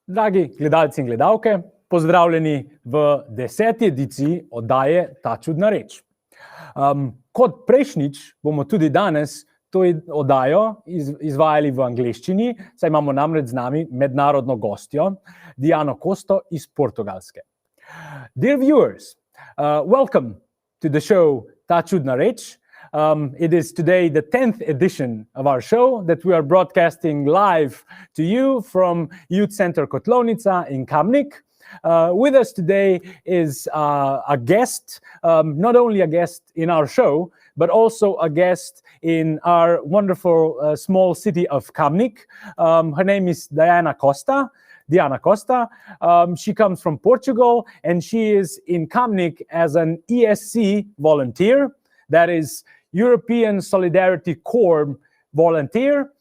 Dragi gledalci in gledalke, pozdravljeni v 10. ediciji oddaje Ta čudna reč. Kot prejšnjič bomo tudi danes to oddajo izvajali v angleščini, saj imamo namreč z nami mednarodno gostjo, Diano Costo iz Portugalske. Dear viewers, welcome to the show Ta čudna reč. It is today the 10th edition of our show that we are broadcasting live to you from Youth Center Kotlovnica in Kamnik. With us today is a guest, not only a guest in our show, but also a guest in our wonderful small city of Kamnik. Her name is Diana Costa. She comes from Portugal, and she is in Kamnik as an ESC volunteer, that is European Solidarity Corps volunteer,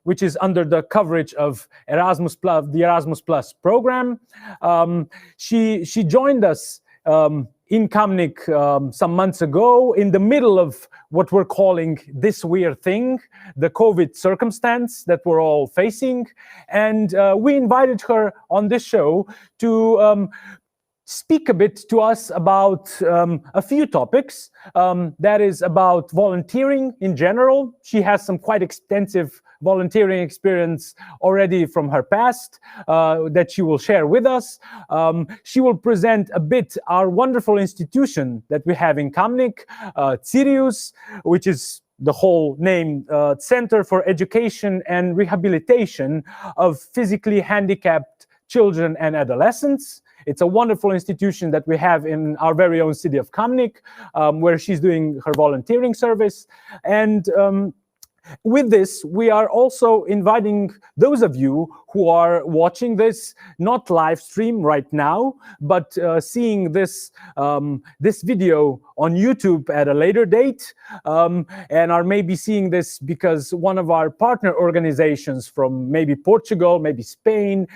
which is under the coverage of Erasmus Plus, the Erasmus Plus program. She joined us in Kamnik some months ago in the middle of what we're calling this weird thing, the COVID circumstance that we're all facing. And we invited her on this show to speak a bit to us about a few topics. That is about volunteering in general. She has some quite extensive volunteering experience already from her past that she will share with us. She will present a bit our wonderful institution that we have in Kamnik, Sirius, which is the whole name, Center for Education and Rehabilitation of Physically Handicapped Children and Adolescents. It's a wonderful institution that we have in our very own city of Kamnik, where she's doing her volunteering service. And with this, we are also inviting those of you who are watching this, not live stream right now, but seeing this video on YouTube at a later date, and are maybe seeing this because one of our partner organizations from maybe Portugal, maybe Spain,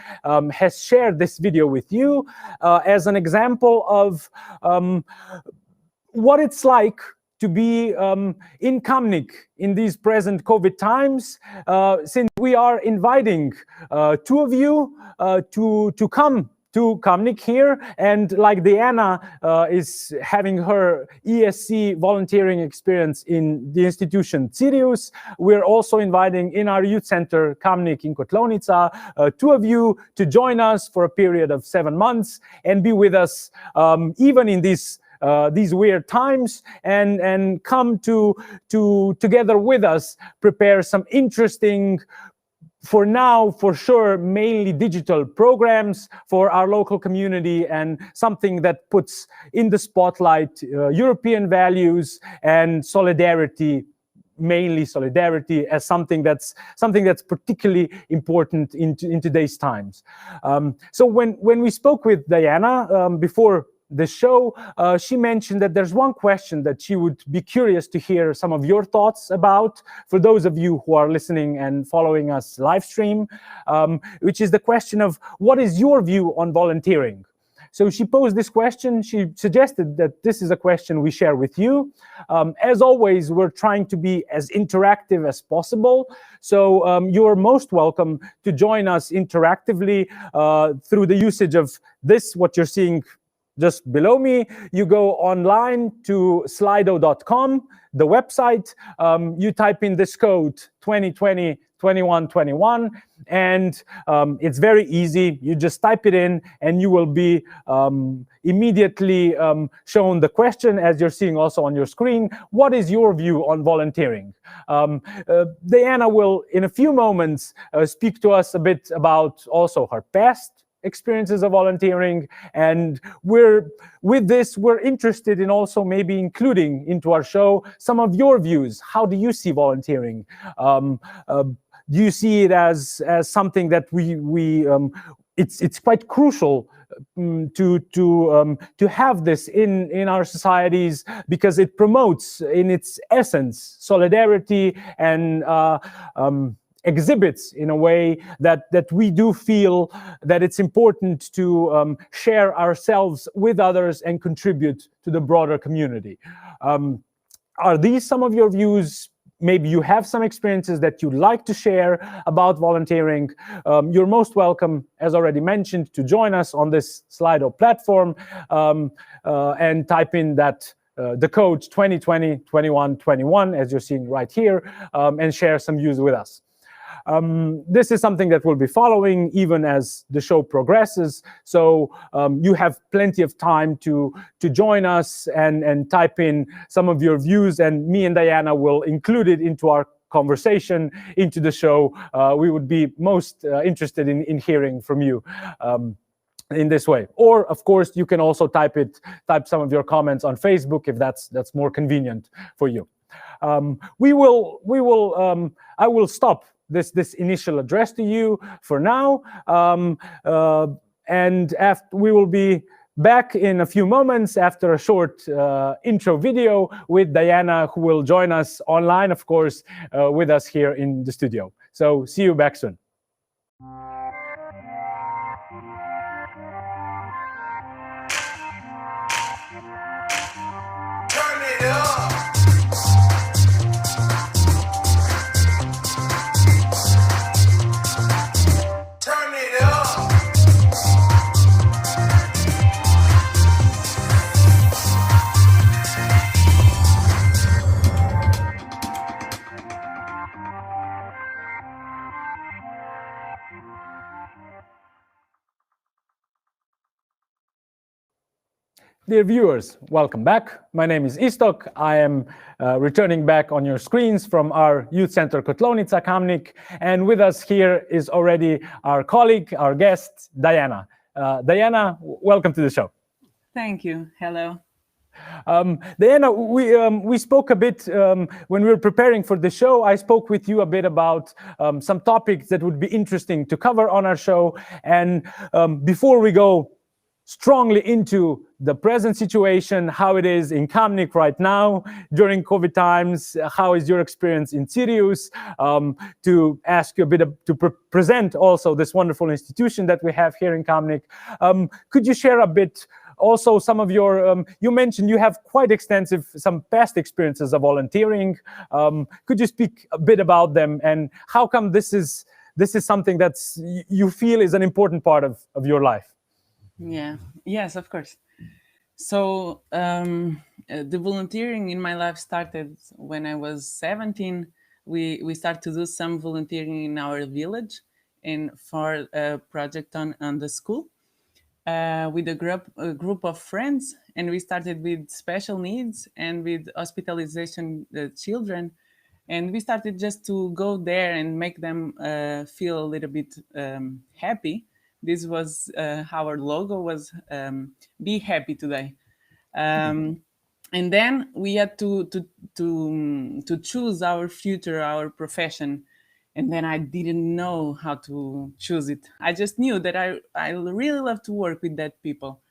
has shared this video with you as an example of what it's like to be in Kamnik in these present COVID times, since we are inviting two of you to come to Kamnik here, and like Diana is having her ESC volunteering experience in the institution Sirius, we're also inviting in our youth center Kamnik in Kotlovnica two of you to join us for a period of 7 months and be with us even in these weird times, and come to together with us prepare some interesting, for now, for sure, mainly digital programs for our local community, and something that puts in the spotlight European values and solidarity, mainly solidarity, as something that's particularly important in today's times. So when we spoke with Diana before the show, she mentioned that there's one question that she would be curious to hear some of your thoughts about, for those of you who are listening and following us live stream, which is the question of what is your view on volunteering? So she posed this question. She suggested that this is a question we share with you. As always, we're trying to be as interactive as possible. So you're most welcome to join us interactively through the usage of this, what you're seeing just below me. You go online to slido.com, the website, you type in this code 2020 2121, and it's very easy. You just type it in and you will be immediately shown the question, as you're seeing also on your screen. What is your view on volunteering? Diana will in a few moments speak to us a bit about also her past experiences of volunteering, and we're interested in also maybe including into our show some of your views. How do you see volunteering? Do you see it as something that it's quite crucial to have this in our societies, because it promotes in its essence solidarity and exhibits in a way that we do feel that it's important to share ourselves with others and contribute to the broader community. Are these some of your views? Maybe you have some experiences that you'd like to share about volunteering. You're most welcome, as already mentioned, to join us on this Slido platform and type in that the code 2020 21 21, as you're seeing right here, and share some views with us. This is something that we'll be following even as the show progresses. So you have plenty of time to join us and type in some of your views, and me and Diana will include it into our conversation, into the show. We would be most interested in hearing from you. In this way, or of course you can also type some of your comments on Facebook if that's more convenient for you. I will stop this initial address to you for now, and after we will be back in a few moments after a short intro video with Diana, who will join us online, of course, with us here in the studio. So see you back soon. Turn it up. Turn it up. Dear viewers, welcome back. My name is Istok. I am returning back on your screens from our Youth Center Kotlovnica, Kamnik. And with us here is already our colleague, our guest, Diana. Diana, welcome to the show. Thank you. Hello. Diana, we spoke a bit when we were preparing for the show. I spoke with you a bit about some topics that would be interesting to cover on our show. And before we go strongly into the present situation, how it is in Kamnik right now during COVID times, how is your experience in Sirius, to ask you a bit to present also this wonderful institution that we have here in Kamnik. Could you share a bit also some of your, you mentioned you have quite extensive, some past experiences of volunteering. Could you speak a bit about them and how come this is something that's you feel is an important part of your life? Yeah. Yes, of course. So the volunteering in my life started when I was 17. We started to do some volunteering in our village and for a project on the school with a group of friends. And we started with special needs and with hospitalization children. And we started just to go there and make them feel a little bit happy. This was our logo was be happy today. And then we had to choose our future, our profession. And then I didn't know how to choose it. I just knew that I really love to work with that people.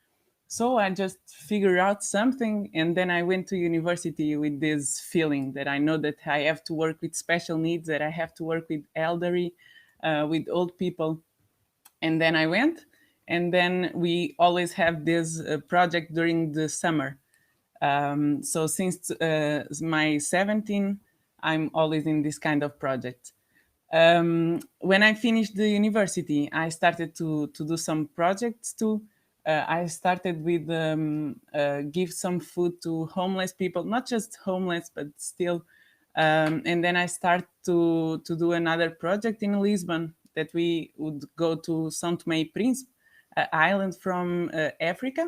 So I just figured out something, and then I went to university with this feeling that I know that I have to work with special needs, that I have to work with elderly, with old people. And then I went, and then we always have this project during the summer. So since my 17, I'm always in this kind of project. When I finished the university, I started to do some projects too. I started with give some food to homeless people, not just homeless, but still. And then I started to do another project in Lisbon that we would go to São Tomé e Príncipe, an island from Africa.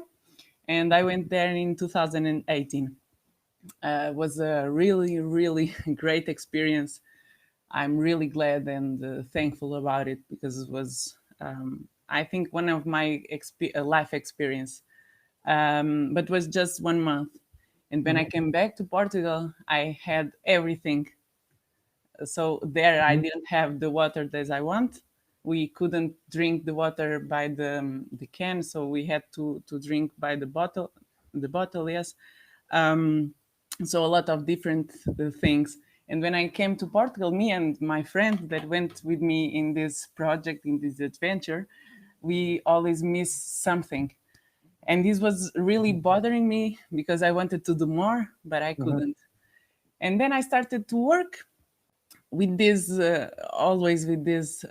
And I went there in 2018. It was a really, really great experience. I'm really glad and thankful about it because it was, I think, one of my life experience. But it was just 1 month. And when I came back to Portugal, I had everything. So there I didn't have the water that I want. we couldn't drink the water by the can, so we had to drink by the bottle. The bottle, yes. So a lot of different things. And when I came to Portugal, me and my friend that went with me in this project, in this adventure, we always miss something. And this was really bothering me because I wanted to do more, but I couldn't. And then I started to work with this, always with this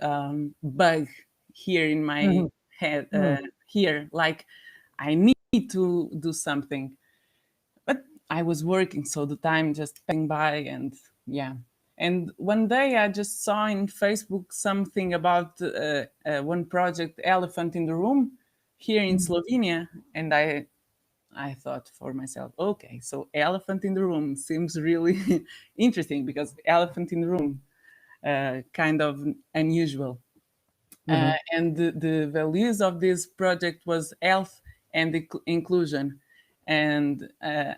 bug here in my head, here, like I need to do something. But I was working, so the time just passing by, and yeah. And one day I just saw in Facebook something about one project, Elephant in the Room, here in Slovenia, and I thought for myself, okay, so Elephant in the Room seems really interesting because Elephant in the Room, kind of unusual. And the values of this project was health and inclusion. And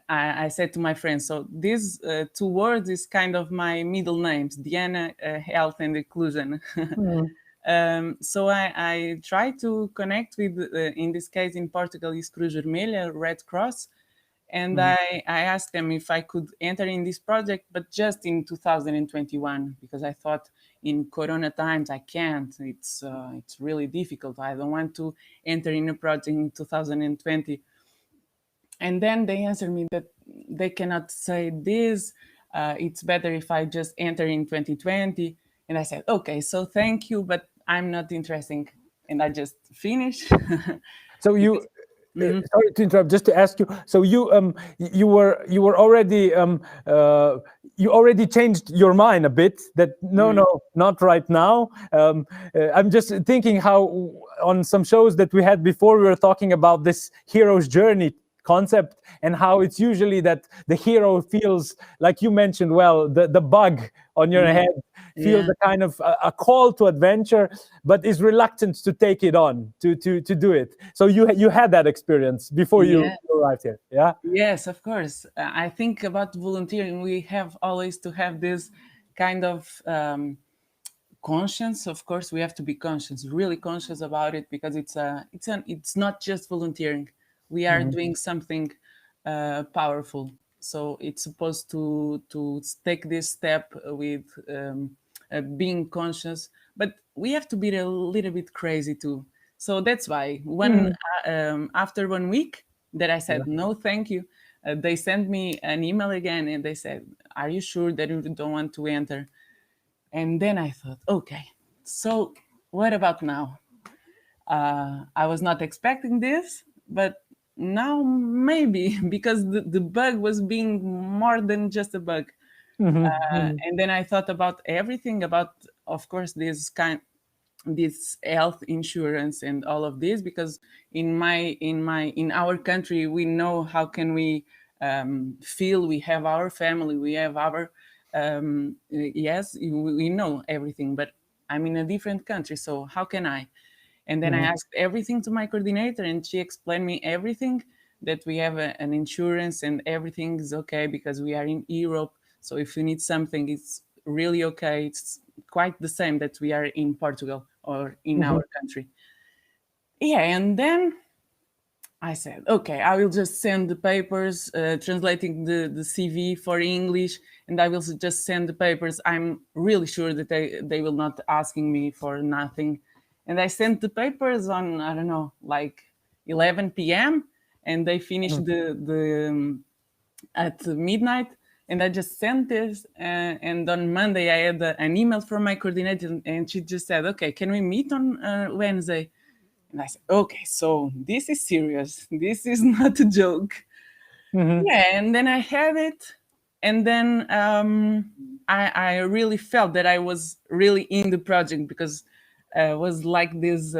I said to my friends, so these two words is kind of my middle names, Diana, health and inclusion. So I tried to connect with, in this case in Portugal, is Cruz Vermelha, Red Cross. And I asked them if I could enter in this project, but just in 2021, because I thought in Corona times I can't. It's really difficult. I don't want to enter in a project in 2020. And then they answered me that they cannot say this. It's better if I just enter in 2020. And I said, okay, so thank you, but I'm not interested. And I just finished. So you, sorry to interrupt, just to ask you. So you were already you already changed your mind a bit. That no, not right now. I'm just thinking how on some shows that we had before we were talking about this hero's journey concept and how it's usually that the hero feels, like you mentioned, well, the bug on your head feels a kind of a call to adventure, but is reluctant to take it on, to do it. So you had that experience before you arrived here, yeah? Yes, of course. I think about volunteering, we have always to have this kind of conscience. Of course, we have to be conscious, really conscious about it, because it's not just volunteering. We are doing something powerful. So it's supposed to take this step with being conscious, but we have to be a little bit crazy too. So that's why after 1 week that I said no, thank you, they sent me an email again, and they said, "Are you sure that you don't want to enter?" And then I thought, okay, so what about now? I was not expecting this, but now maybe, because the bug was being more than just a bug. And then I thought about everything, about, of course, this health insurance and all of this, because in our country we know how can we feel. We have our family, we have our yes, we know everything, but I'm in a different country, so how can I? And then I asked everything to my coordinator, and she explained me everything, that we have an insurance and everything is okay because we are in Europe. So if you need something, it's really okay. It's quite the same that we are in Portugal or in our country. Yeah, and then I said, okay, I will just send the papers, translating the CV for English, and I will just send the papers. I'm really sure that they will not asking me for nothing. And I sent the papers on, I don't know, like 11 p.m. and they finished at midnight. And I just sent this. And on Monday, I had an email from my coordinator, and she just said, okay, can we meet on Wednesday? And I said, okay, so this is serious. This is not a joke. Yeah, and then I had it. And then I really felt that I was really in the project, because it was like these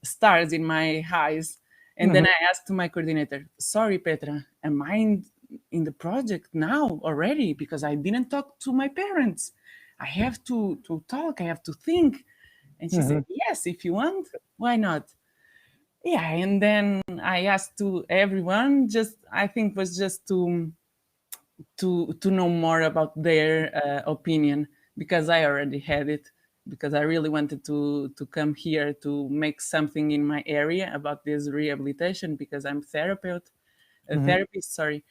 stars in my eyes. And then I asked to my coordinator, sorry, Petra, am I in the project now already? Because I didn't talk to my parents. I have to talk, I have to think. And she said, yes, if you want, why not? Yeah, and then I asked to everyone, just I think was just to know more about their opinion, because I already had it. because I really wanted to come here to make something in my area about this rehabilitation, because I'm a therapist, sorry.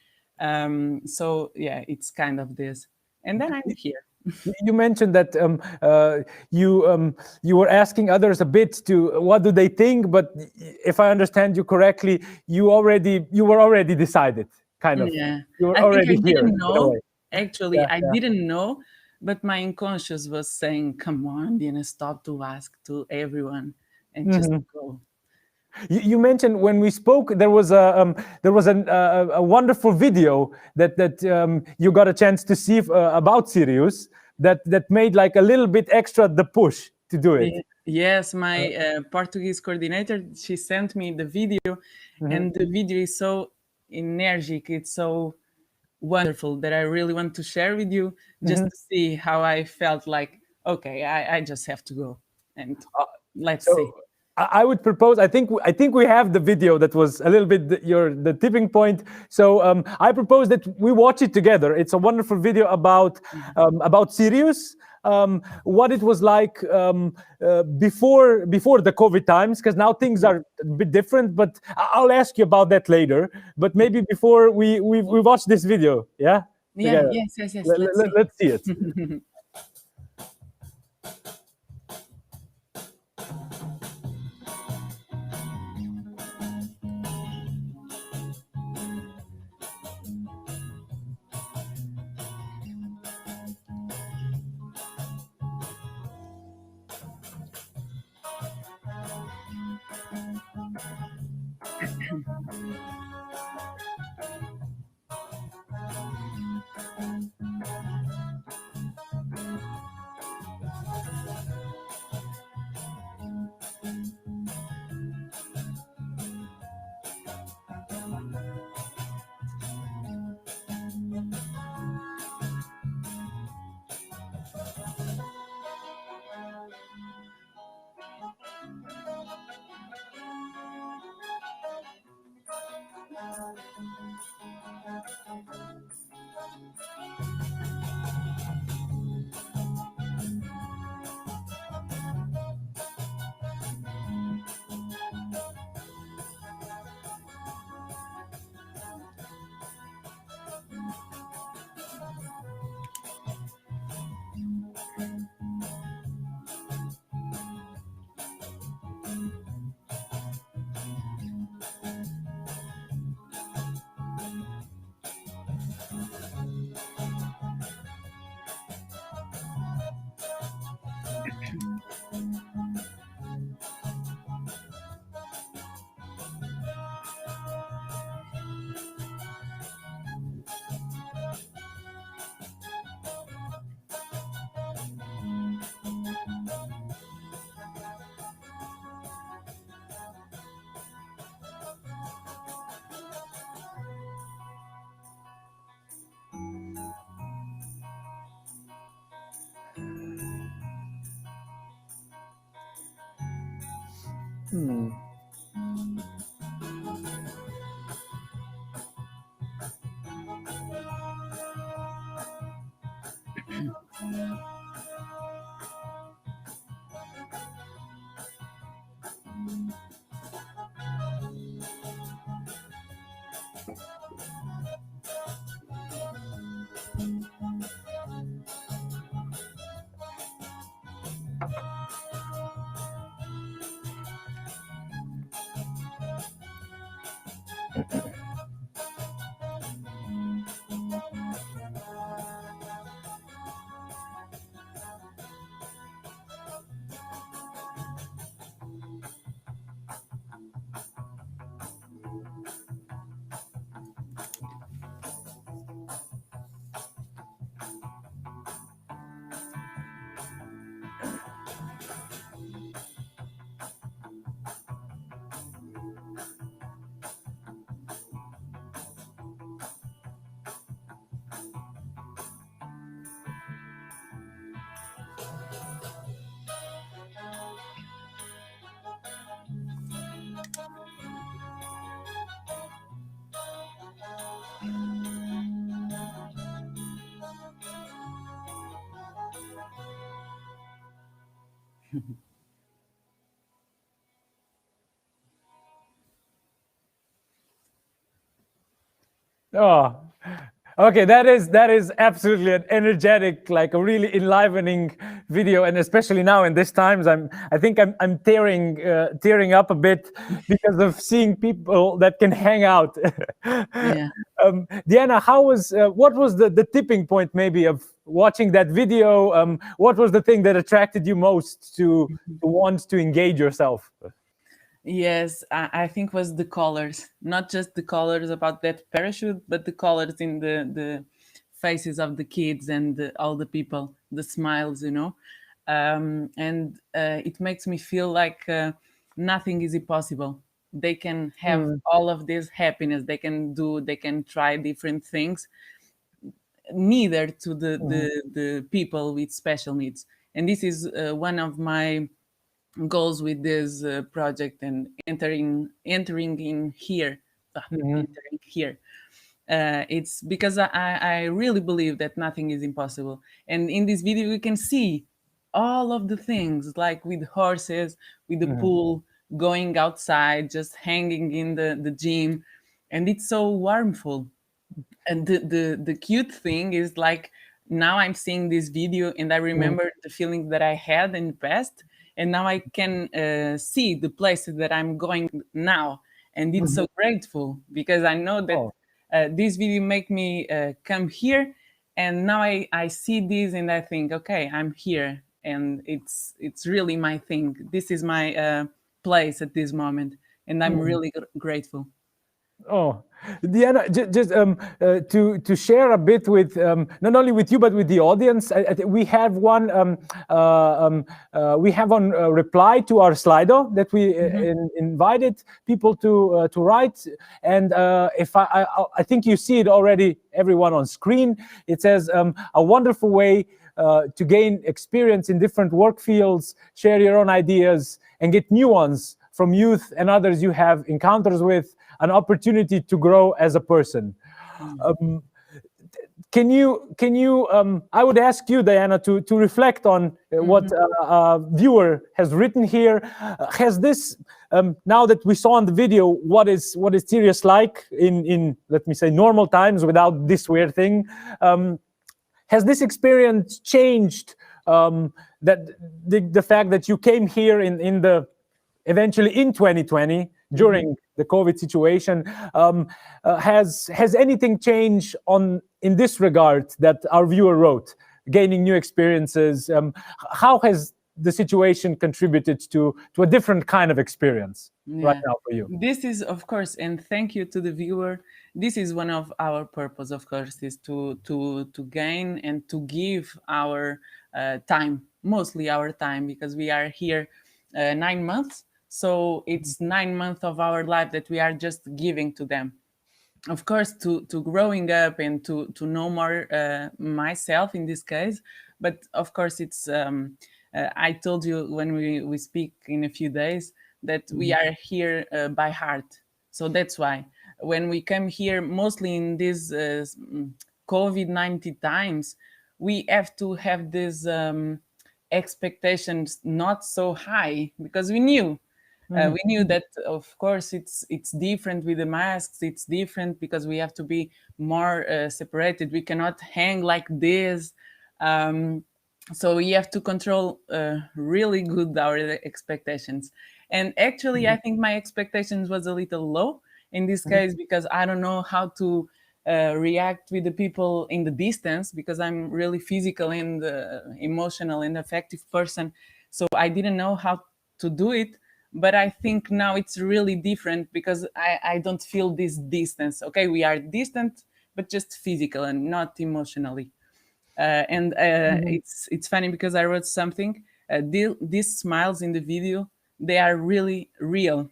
So yeah, it's kind of this. And then I'm here. You mentioned that you were asking others a bit to what do they think, but if I understand you correctly, you were already decided, kind of. Yeah, You were I think I already here didn't in a know. way. Actually, Yeah, I yeah. didn't know, but my unconscious was saying, "Come on, Dina, stop to ask to everyone and just go." You mentioned when we spoke there was a wonderful video that you got a chance to see about Sirius that made like a little bit extra the push to do it. Yes, my Portuguese coordinator, she sent me the video, and the video is so energetic. It's so wonderful that I really want to share with you, just to see how I felt like, okay, I just have to go, and let's So see. I would propose. I think we have the video that was a little bit the tipping point. So I propose that we watch it together. It's a wonderful video about Sirius. What it was like before the COVID times, because now things are a bit different. But I'll ask you about that later. But maybe before we watch this video, yeah, Yeah, together. yes, yes, yes. Let's see. Let's see it. Hmm. Oh, okay. That is absolutely an energetic, like a really enlivening video, and especially now in these times, I think I'm tearing up a bit because of seeing people that can hang out. Yeah. Diana, what was the tipping point maybe of watching that video? What was the thing that attracted you most to want to engage yourself? Yes, I think was the colors, not just the colors about that parachute, but the colors in the faces of the kids and all the people, the smiles, and it makes me feel like nothing is impossible. They can have all of this happiness. They can try different things, neither to the people with special needs. And this is one of my goals with this project and entering in here entering here. It's because I really believe that nothing is impossible, and in this video we can see all of the things, like with horses, with the pool, going outside, just hanging in the gym, and it's so warmful. And the cute thing is, like, now I'm seeing this video and I remember the feelings that I had in the past, and now I can see the places that I'm going now, and it's so grateful because I know that Oh. this video make me come here, and now I see this and I think, okay, I'm here, and it's really my thing. This is my place at this moment, and I'm really grateful. Oh, Diana, just to share a bit with not only with you but with the audience, we have one reply to our Slido that we invited people to write, and if I think you see it already, everyone on screen. It says a wonderful way to gain experience in different work fields, share your own ideas, and get new ones from youth and others you have encounters with, an opportunity to grow as a person. Can you I would ask you, Diana, to reflect on what a viewer has written here. Has this, now that we saw in the video what is Sirius like in let me say normal times without this weird thing, has this experience changed that the fact that you came here in the eventually in 2020 during the COVID situation, has anything changed in this regard that our viewer wrote, gaining new experiences? How has the situation contributed to a different kind of experience right now for you? This is, of course, and thank you to the viewer. This is one of our purpose, of course, is to gain and to give our time, mostly our time, because we are here 9 months. So it's 9 months of our life that we are just giving to them. Of course, to growing up and to know more myself in this case. But of course, it's I told you when we speak in a few days that we are here by heart. So that's why when we come here, mostly in these COVID-19 times, we have to have these expectations not so high, because we knew that, of course, it's different with the masks. It's different because we have to be more separated. We cannot hang like this. So we have to control really good our expectations. And actually, I think my expectations was a little low in this case, because I don't know how to react with the people in the distance, because I'm really physical and emotional and affective person. So I didn't know how to do it. But I think now it's really different because I don't feel this distance. Okay, we are distant, but just physical and not emotionally. And it's funny because I wrote something. These smiles in the video, they are really real,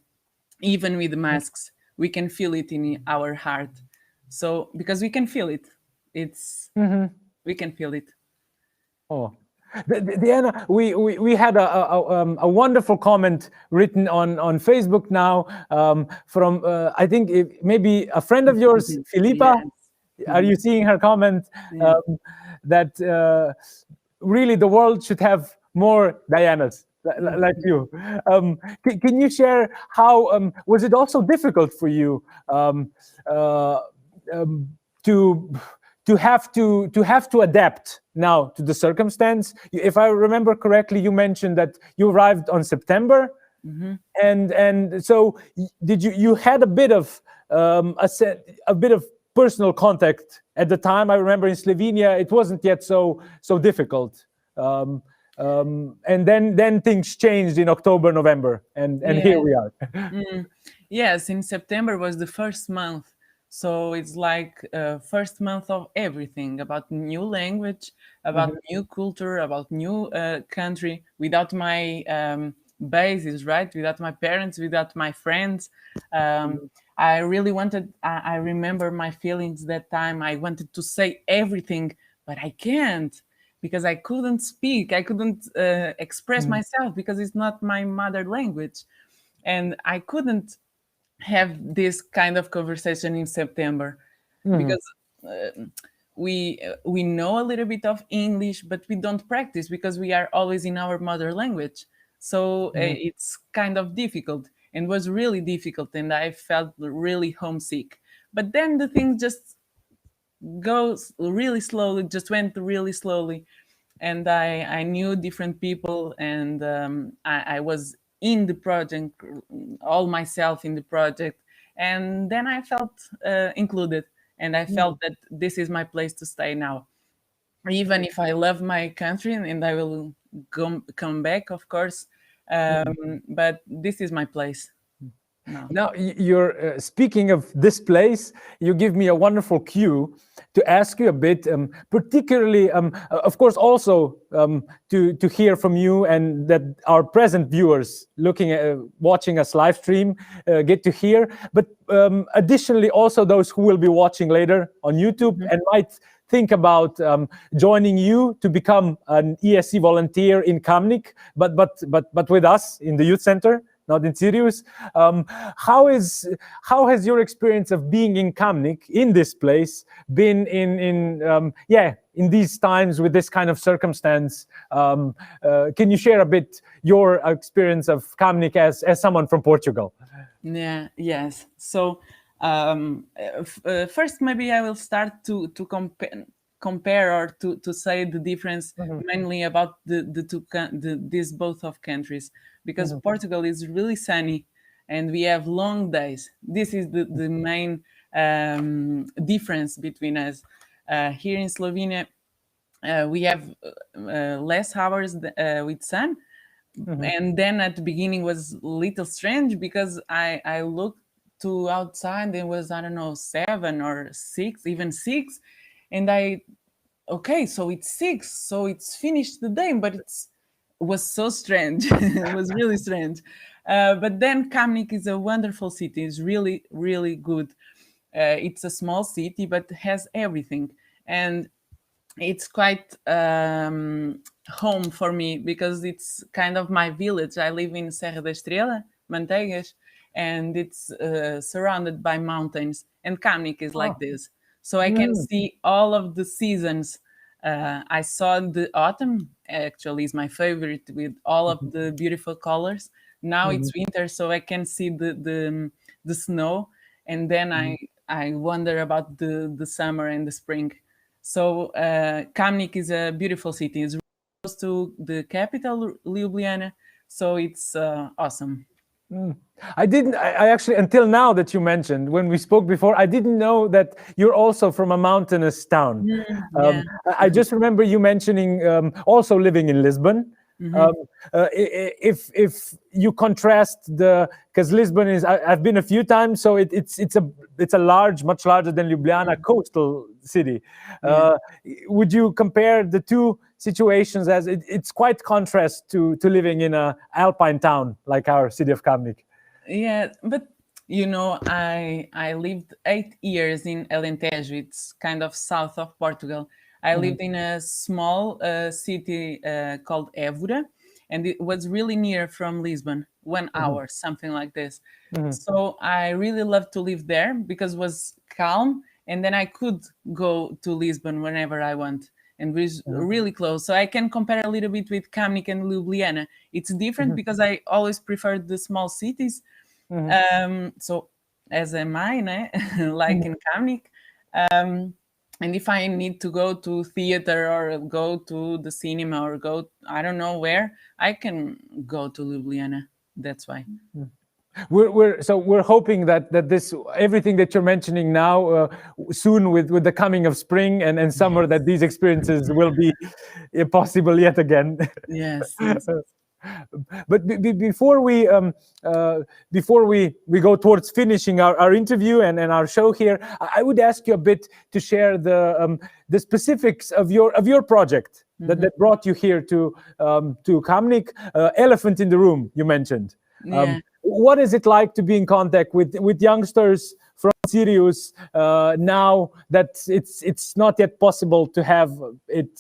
even with the masks. We can feel it in our heart. So because we can feel it, we can feel it. Oh. Diana, we had a wonderful comment written on Facebook now from I think maybe a friend of yours, Filipa. Yes. Are you seeing her comment? That really the world should have more Dianas. like you. Can you share how was it also difficult for you uh, um, to have to adapt now to the circumstance? If I remember correctly, you mentioned that you arrived on September, and so did you had a bit of a bit of personal contact at the time? I remember in Slovenia it wasn't yet so difficult. And then things changed in October, November, and here Yeah. we are. Yes, in September was the first month. So it's like first month of everything about new language, about new culture, about new country. Without my basis, right? Without my parents, without my friends. I really wanted. I remember my feelings that time. I wanted to say everything, but I can't because I couldn't speak. I couldn't express myself because it's not my mother language, and I couldn't have this kind of conversation in September because we know a little bit of English, but we don't practice because we are always in our mother language. So it's kind of difficult and was really difficult, and I felt really homesick. But then the thing just goes really slowly, just went really slowly, and I knew different people, and I was in the project, all myself in the project, and then I felt included, and I felt that this is my place to stay now, even if I love my country and I will come back, of course, but this is my place now. Now, you're speaking of this place. You give me a wonderful cue to ask you a bit, particularly, of course, also to hear from you, and that our present viewers looking at watching us live stream get to hear. But additionally, also those who will be watching later on YouTube and might think about joining you to become an ESC volunteer in Kamnik, but with us in the youth center, not in Sirius. How has your experience of being in Kamnik, in this place, been in these times with this kind of circumstance? Can you share a bit your experience of Kamnik as someone from Portugal? Yeah, yes. So first, maybe I will start to compare or to say the difference mainly about these both of countries, because Portugal is really sunny and we have long days. This is the main difference between us. Here in Slovenia, we have less hours with sun, and then at the beginning was a little strange because I looked to outside, it was, I don't know, 7 or 6, even 6, and okay, so it's 6, so it's finished the day, but it was so strange. It was really strange. But then Kamnik is a wonderful city. It's really, really good. It's a small city, but has everything. And it's quite home for me because it's kind of my village. I live in Serra da Estrela, Manteigas, and it's surrounded by mountains. And Kamnik is like this. So I can see all of the seasons. I saw the autumn, actually, is my favorite with all of the beautiful colors. Now it's winter, so I can see the snow. And then I wonder about the summer and the spring. So Kamnik is a beautiful city. It's close to the capital, Ljubljana. So it's awesome. I actually, until now that you mentioned, when we spoke before, I didn't know that you're also from a mountainous town. Yeah. I just remember you mentioning also living in Lisbon. If you contrast because Lisbon is, I've been a few times, so it's a large, much larger than Ljubljana coastal city. Would you compare the two situations as it's quite contrast to living in a alpine town like our city of Kamnik? Yeah, but I lived 8 years in Alentejo. It's kind of south of Portugal. I lived in a small city called Évora, and it was really near from Lisbon, 1 hour, something like this. So I really loved to live there because it was calm, and then I could go to Lisbon whenever I want. and we're really close. So I can compare a little bit with Kamnik and Ljubljana. It's different because I always preferred the small cities. So as am I, like in Kamnik. And if I need to go to theater or go to the cinema or go, I don't know where, I can go to Ljubljana. That's why. We're hoping that this everything that you're mentioning now soon with the coming of spring and summer, that these experiences will be possible yet again. Yes. Yes. But before we go towards finishing our interview and our show here, I would ask you a bit to share the specifics of your project that brought you here to Kamnik. Elephant in the Room, you mentioned. Yeah. What is it like to be in contact with youngsters from Sirius now that it's not yet possible to have it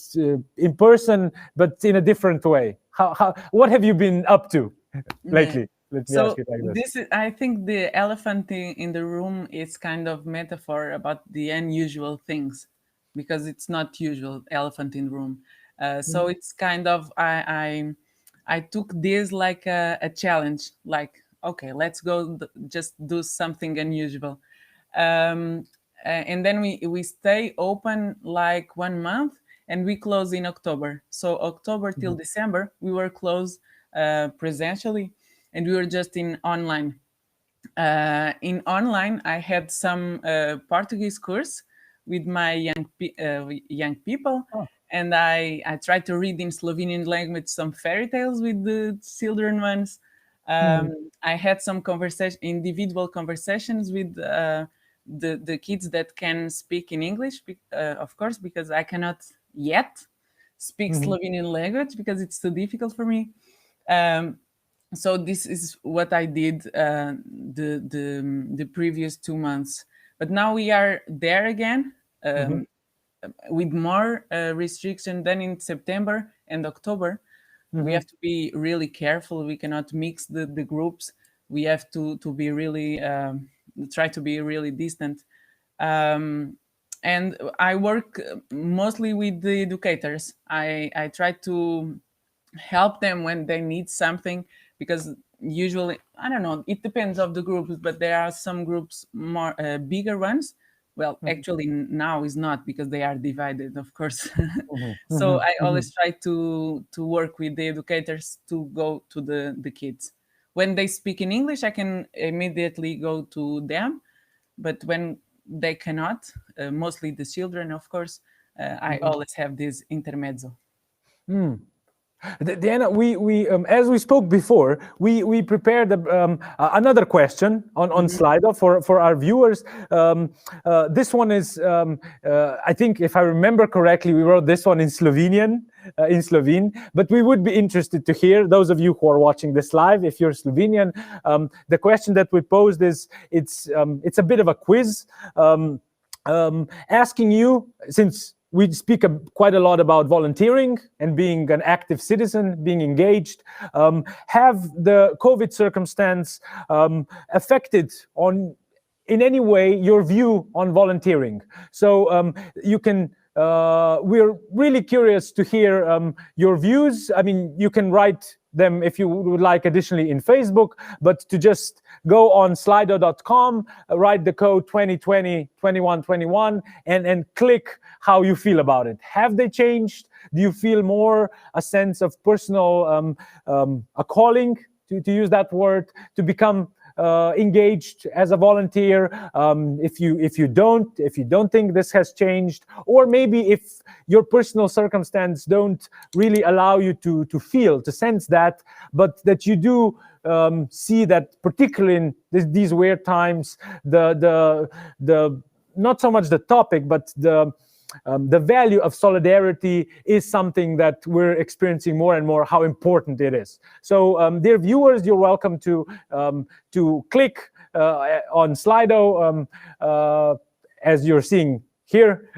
in person, but in a different way? What have you been up to lately? Let me ask you like this. I think the elephant in the room is kind of metaphor about the unusual things, because it's not usual elephant in the room. So it's kind of I took this like a challenge, like, okay, let's go just do something unusual. And then we stay open like 1 month, and we close in October. So October till December, we were closed presentially, and we were just in online. In online, I had some Portuguese course with my young people. Oh. And I tried to read in Slovenian language some fairy tales with the children ones. I had some individual conversations with the kids that can speak in English, of course, because I cannot yet speak Slovenian language because it's too difficult for me. So this is what I did the previous 2 months. But now we are there again. With more restriction than in September and October. We have to be really careful. We cannot mix the groups. We have to be really, try to be really distant. And I work mostly with the educators. I try to help them when they need something, because usually, I don't know, it depends of the groups, but there are some groups, more bigger ones. Well, actually now is not, because they are divided, of course. So I always try to work with the educators to go to the kids. When they speak in English, I can immediately go to them. But when they cannot, mostly the children, of course, I always have this intermezzo. Diana, we as we spoke before, we prepared another question on Slido for our viewers. This one is, I think, if I remember correctly, we wrote this one in Slovenian, in Slovene. But we would be interested to hear, those of you who are watching this live, if you're Slovenian. The question that we posed is, it's a bit of a quiz, asking you, since we speak quite a lot about volunteering and being an active citizen, being engaged. Have the COVID circumstance affected in any way your view on volunteering? So you can. We're really curious to hear your views. I mean, you can write them if you would like additionally in Facebook, but to just go on slido.com, write the code 2020 2121 and click how you feel about it. Have they changed? Do you feel more a sense of personal a calling, to use that word, to become engaged as a volunteer? If you don't think this has changed, or maybe if your personal circumstance don't really allow you to sense that, but that you do see that, particularly in these weird times, the not so much the topic, but the value of solidarity is something that we're experiencing more and more, how important it is. So, dear viewers, you're welcome to click on Slido, as you're seeing here,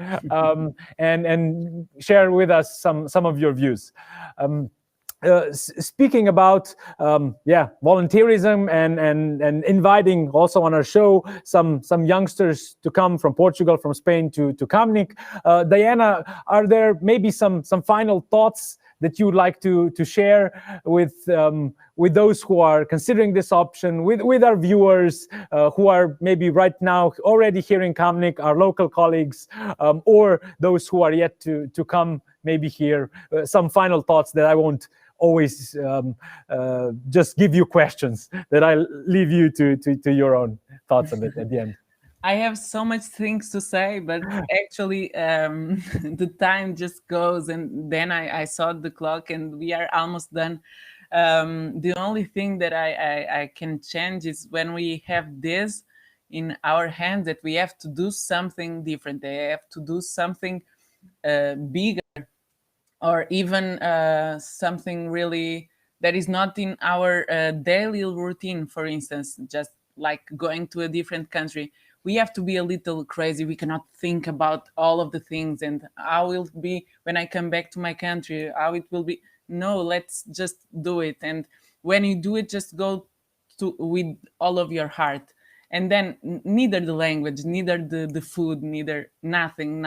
and share with us some of your views. speaking about volunteerism and inviting also on our show some youngsters to come from Portugal, from Spain to Kamnik. Diana, are there maybe some final thoughts that you would like to share with those who are considering this option, with our viewers who are maybe right now already here in Kamnik, our local colleagues, or those who are yet to come maybe here? Some final thoughts that I won't always just give you questions, that I leave you to your own thoughts on it at the end. I have so much things to say, but actually the time just goes, and then I saw the clock and we are almost done. The only thing that I can change is when we have this in our hands, that we have to do something different. They have to do something bigger, or even something really that is not in our daily routine. For instance, just like going to a different country, we have to be a little crazy. We cannot think about all of the things and how will it be when I come back to my country, how it will be. No, let's just do it. And when you do it, just go to with all of your heart. And then neither the language, neither the food, neither nothing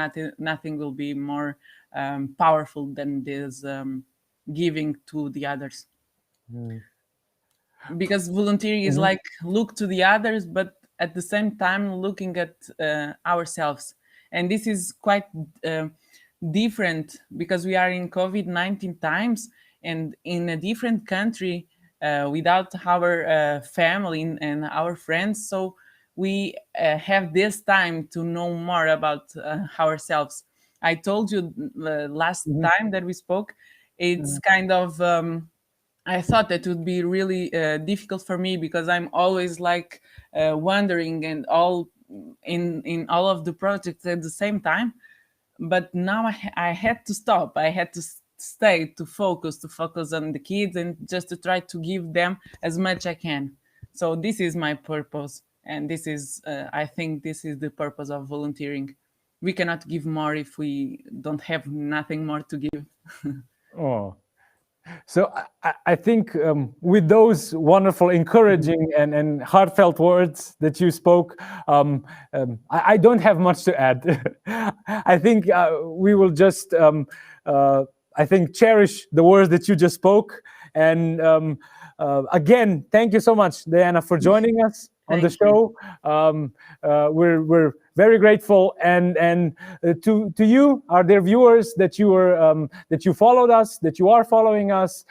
will be more powerful than this giving to the others. Because volunteering is like look to the others, but at the same time looking at ourselves. And this is quite different because we are in COVID-19 times and in a different country without our family and our friends. So we have this time to know more about ourselves. I told you last time that we spoke, it's kind of I thought that would be really difficult for me because I'm always like wandering and all in all of the projects at the same time. But now I had to stop. I had to stay to focus on the kids and just to try to give them as much I can. So this is my purpose, and this is I think this is the purpose of volunteering. We cannot give more if we don't have nothing more to give. Oh. So I think with those wonderful, encouraging and heartfelt words that you spoke, I don't have much to add. I think we will just, I think, cherish the words that you just spoke. And again, thank you so much, Diana, for joining us on the show. We're very grateful, and to you, our dear viewers, that you followed us, that you are following us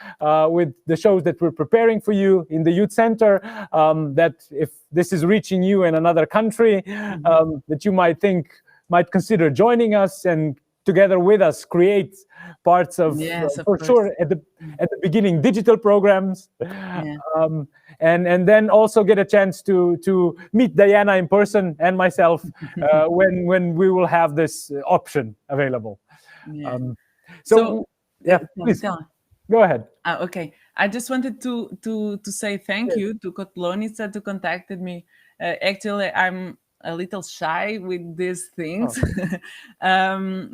with the shows that we're preparing for you in the Youth Center. That if this is reaching you in another country, that you might consider joining us and together with us create parts of, for sure, at the beginning, digital programs. And then also get a chance to meet Diana in person and myself when we will have this option available. Please go ahead. Okay, I just wanted to say thank you to Kotlonica to contacted me. Actually, I'm a little shy with these things.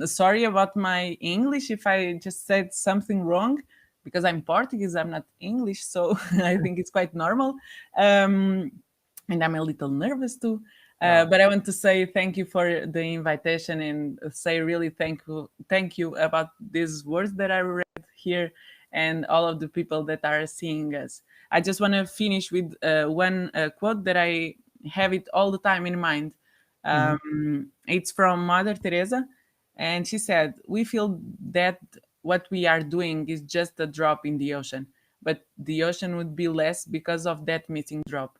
Sorry about my English if I just said something wrong, because I'm Portuguese, I'm not English, so I think it's quite normal. And I'm a little nervous too. But I want to say thank you for the invitation and say really thank you about these words that I read here and all of the people that are seeing us. I just want to finish with one quote that I have it all the time in mind. It's from Mother Teresa, and she said, "We feel that what we are doing is just a drop in the ocean, but the ocean would be less because of that missing drop."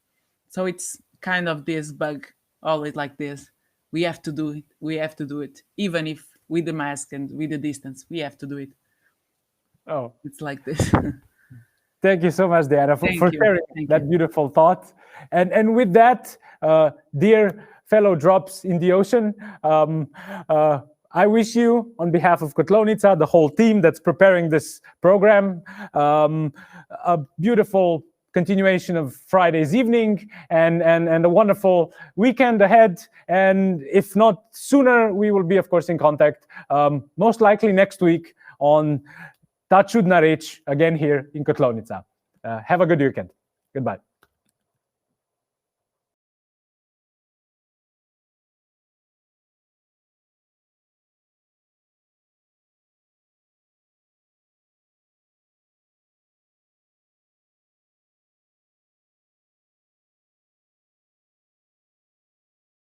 So it's kind of this bug, always like this. We have to do it. We have to do it, even if with the mask and with the distance. We have to do it. Oh, it's like this. Thank you so much, Diana, for sharing that beautiful thought. And with that, dear fellow drops in the ocean, I wish you, on behalf of Kotlonica, the whole team that's preparing this program, a beautiful continuation of Friday's evening and a wonderful weekend ahead. And if not sooner, we will be, of course, in contact, most likely next week on Ta čudna reč again here in Kotlovnica. Have a good weekend. Goodbye.